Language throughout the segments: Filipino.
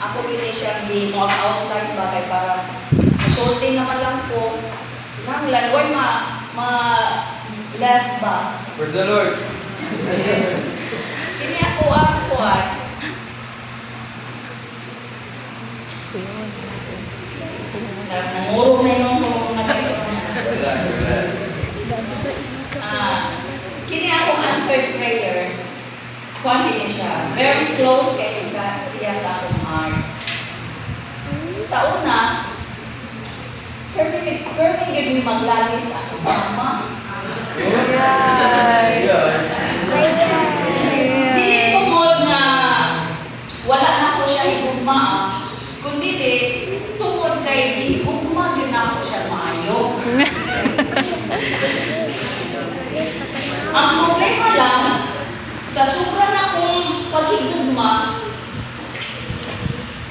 ako rin siyang di-out time bagay para consulting naman lang po. Nang laloy left ba? Praise the Lord. Kini ako ay nangurong na yung kini akong answered prayer. Kuwan din siya. Very close kay siya sa akong heart. Sa una, permit me maglanis sa akong mama. Dili tungod nga wala na ko siya higugma, kundi tungod kay di hugma yun ako siya maayo. Ang problema lang, sa sobra na akong paghigugma,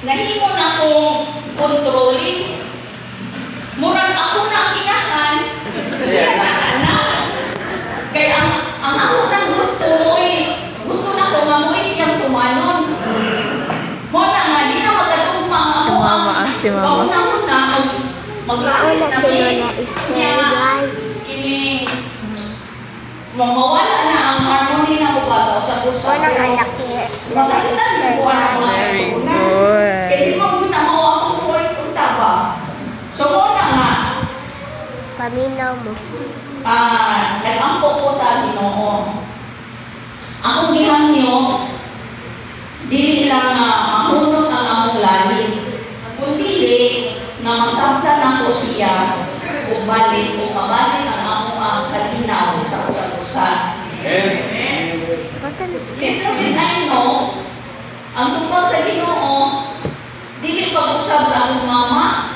nahimo na akong controlling. Murag ako na ang inahan, siya na anak. Kaya ang ako nang gusto na ko mamuin niyang kumanon. Muna nga, di na magatugma ako Si mama. Pauna-una, maglakis na guys. Kini, mawala na ang harmony na mabasa sa usap. Unang anak niya na Masakitan Easter, ko ang mga guys. suna. Good. Kaya di mo muna mo akong point punta ba? So muna nga, Paminaw mo. nag-ampo ko sa Ginoo. Akong gihanyo, dili lang mahunod ang among lalis, kundi na masabtan ako siya kung mabalik ang among kalinaw sa usa-usa. Pero I know, ang tupag sa Ginoo, dili pag-usab sa akong mama,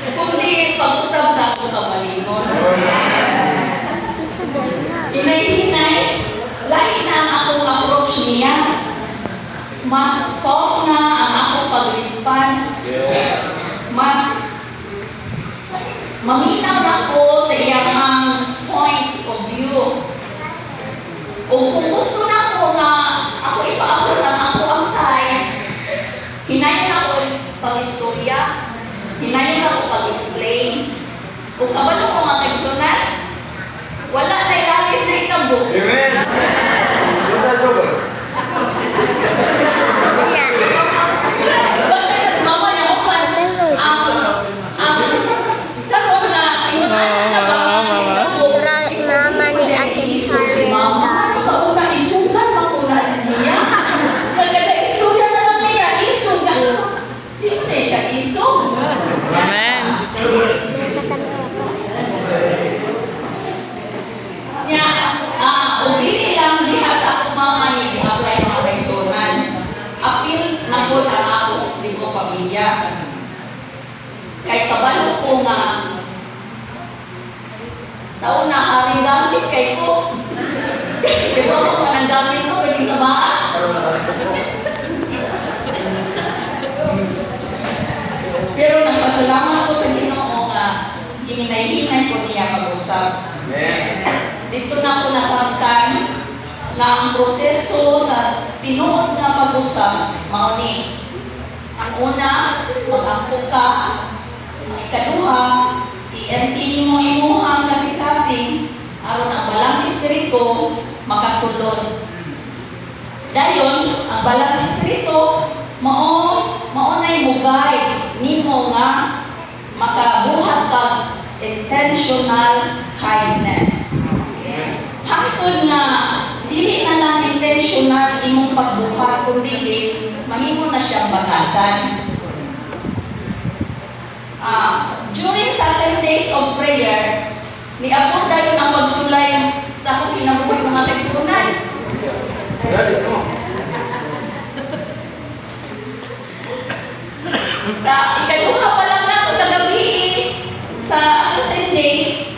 kundi pag-usab sa akong kamalingon. Kinsa dahil na. Hinay-hinay, lahi na ang akong approach niya. Mas soft na ang akong pag-response. Mas maminaw na ko sa iyang point of view. O kung gusto na ko nga ako ipaabot ang ako ang side, hinayon ako pag-istorya, hinayon ako pag-explain. Kung kabalo ko mga kaibigan, wala na ilalis na itabo. Amen. Basta sober. Bakit mama niya ko pa ang tanong na Mama ni Ate Karen, mama, guys. sa una isugan makuna niya. Maganda istorya na lang niya, isugan. Di ko na siya isog. May katanaw ako. Nya, dili lang diha sa akong mama ni i-apply mga kaisonan. Apil na po ang akong di ko pamilya. Kay kabalo ko nga sa una, aring gamis kay ko. Di ba ko nga ng gamis ko, pwede sa baka? Pero nagpasalamat ko sa Ginoo nga hinay-hinay ko niya mag-usap. Dito na ako nasabtan na ang proseso sa tinuod na pag-usap, mauni. Ang una, mag-ampo ka. Ang ikaduha, i-empty mo imuhang kasing-kasing aron ang balang espiritu makasulod. Dayon, ang balang espiritu maunay mugay nimo nga makabuhat kag intentional kindness. Hangtod nga dili na lang intentional imong pagbuhat kundi mahimo na siyang batasan. During sa 10 days of prayer, niabot dayon ang pagsulay sa akong kinabuhi mga kaigsunan. Sa ikaduha pa lang na kagabi sa 10 days,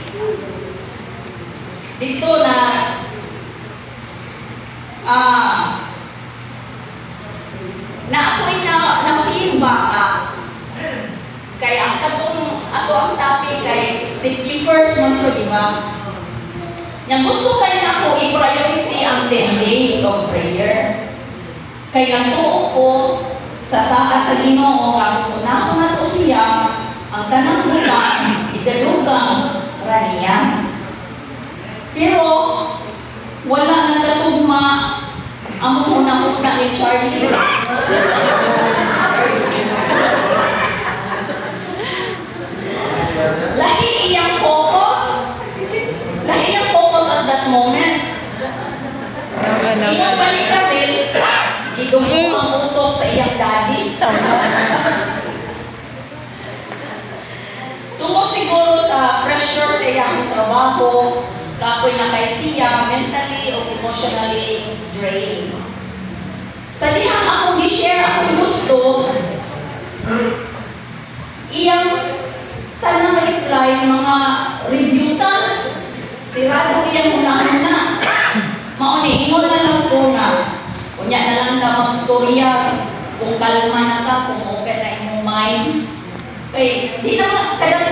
dito na ako'y na-feel ba kaya ang ato ang topic kay safety first man to, di ba? Yang gusto kayo na ako i-priority ang 10 days of prayer. Kaya ang tuo ko, sa saad sa Ginoo nga kung naako na to siya ang tanang butang idalugang raniya. Pero wala na katugma ang una-una ni Charlie. Lahi iyang focus. Lahi iyang focus at that moment. Iyang balikaril, gidugong ang utok sa iyang daddy. Tungkol siguro sa pressure sa iyang trabaho, kapoy na kay siya, mentally o emotionally drained. Sa dihang akong i-share akong gusto, iyang tanang reply, mga rebutan, sirado iyang una-una. Mauni, ingon na lang ko na, kunya na lang na mag-storya, kung kalma na ka, kung open na imong mind. Kaya, di naman, kada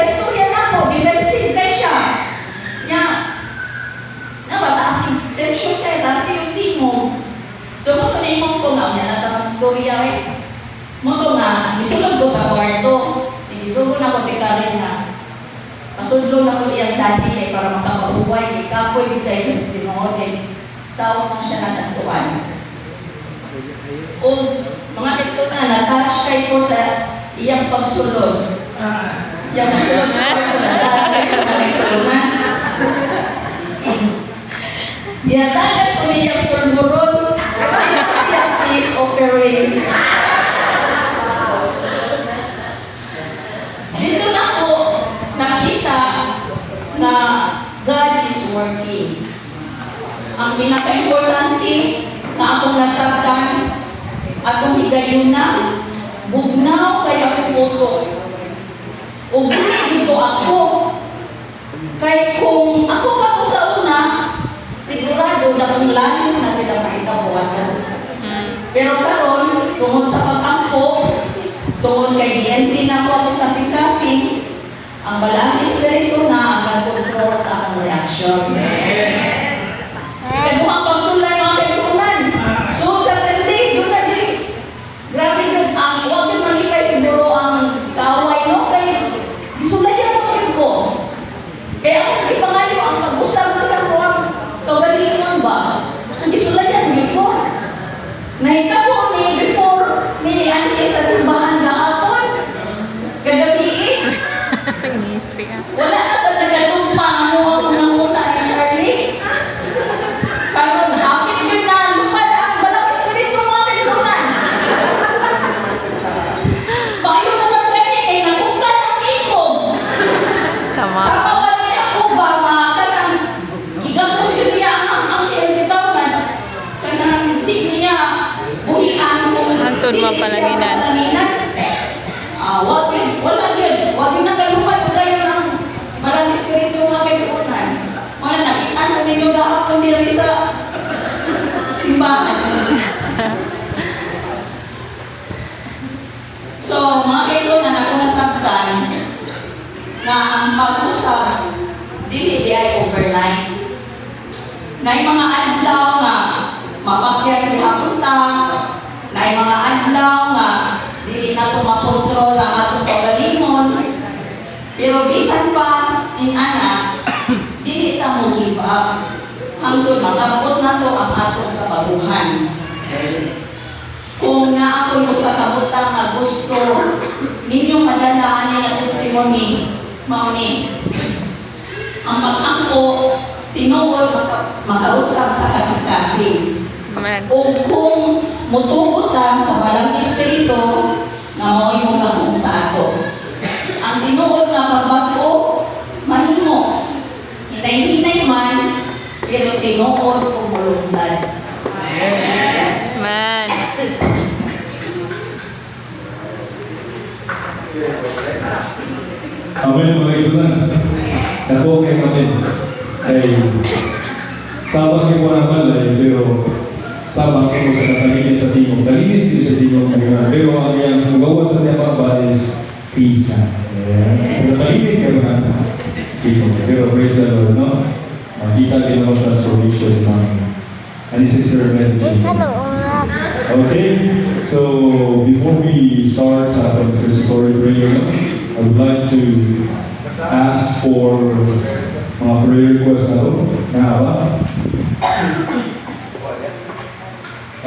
storya na ako, defensive kay siya. Nya, taas yung tension kayo, taas yung timo. So, mo ito na imong ko nga, na lang mag-storya eh. Mo ito nga, isulog ko sa kwarto, isulog na ko si Karen na, pasudlo na ko iyang daddy kay para makapahuway, ikapoy bitay sa tinood eh. Sawag mo siya natantuan. O mga eksona, na-touch kay ko sa iyang pagsulod. Iyang pagsulod sa kwarto, na-touch kay ko mga eksona. Yatagan ko niyang pulburod, siya peace offering. Dito na ko nakita na God is working. Ang pinaka-importante na akong nasabtan, atong higayunan, bugnaw kay akong puto. O dito ako. Kay kung ako pa ko sa una, sigurado na kung lanis na nila makitabuhan ko. Pero karon, tungod sa pag-angko, tungod kay DNP na ako akong kasing-kasing, ang balang espiritu na ang nag-control sa akong reaction. Kaya mo ang pagsulay mga kaisunan. So sa 10 days, doon na din. Grabe yun. Huwag yung malipay siguro ang kaaway, no? Kaya isulayan mo rin ko. Kaya ako ipangayo ang pag-usap ko sa kuwang kawalingon ba? So isulayan mo ko. Nahita ko ni before ni sa simbahan na hapon. Kagabi wala na sa taga-lumpa mo ang unang-una ni Charlie. Karon hapit yun na lumad ang balang espiritu mga kaisunan. Bayo na lang gani kay nakuntan ang ikog. Tama. Sa bawal niya ako ba kanang gigapos yun niya ang bitawan. Kanang hindi niya buhian kung Antod mapalaginan. Wala yun. Wag na kayo ng malang espiritu mga kaisunan. Mga nakita na ninyo gahapon nila sa simbahan. So, mga kaisunan, ako nasabtan na ang pag-usap dili ay overnight. Na yung mga adlaw nga mapakyas ni apunta, na yung mga adlaw nga dili na ko makontrol ang atong kaugalingon. Pero bisan pa in ana, dili ta mo give up hangtod makabot na to ang atong kabaguhan. Kung na ako sa kabutang nga gusto ninyong madalaan ang testimony, mauni ang pag-angko tinuod makausap sa kasing-kasing. Amen. O kung mutugot ta sa balang espiritu nga mao'y mo na sa ato. Ang tinuod na pagbago, mahimo. Hinay-hinay man, pero tinuod kung voluntad. Amen. Amen mga kaisunan. Ako kay Matin. Ay sabang ko na balay pero sabang ko sa nakalinis sa timog. Nalinis ko sa timog ngayon. Pero ang iyang sumagawa sa siya ba is pisa. Pero nalinis ka ba na timog. Pero praise the Lord, no? Makita din ang transformation ng and this is your meditation. Isa ng oras. Okay, so before we start sa story prayer, I would like to ask for mga prayer requests na to. Nga ba?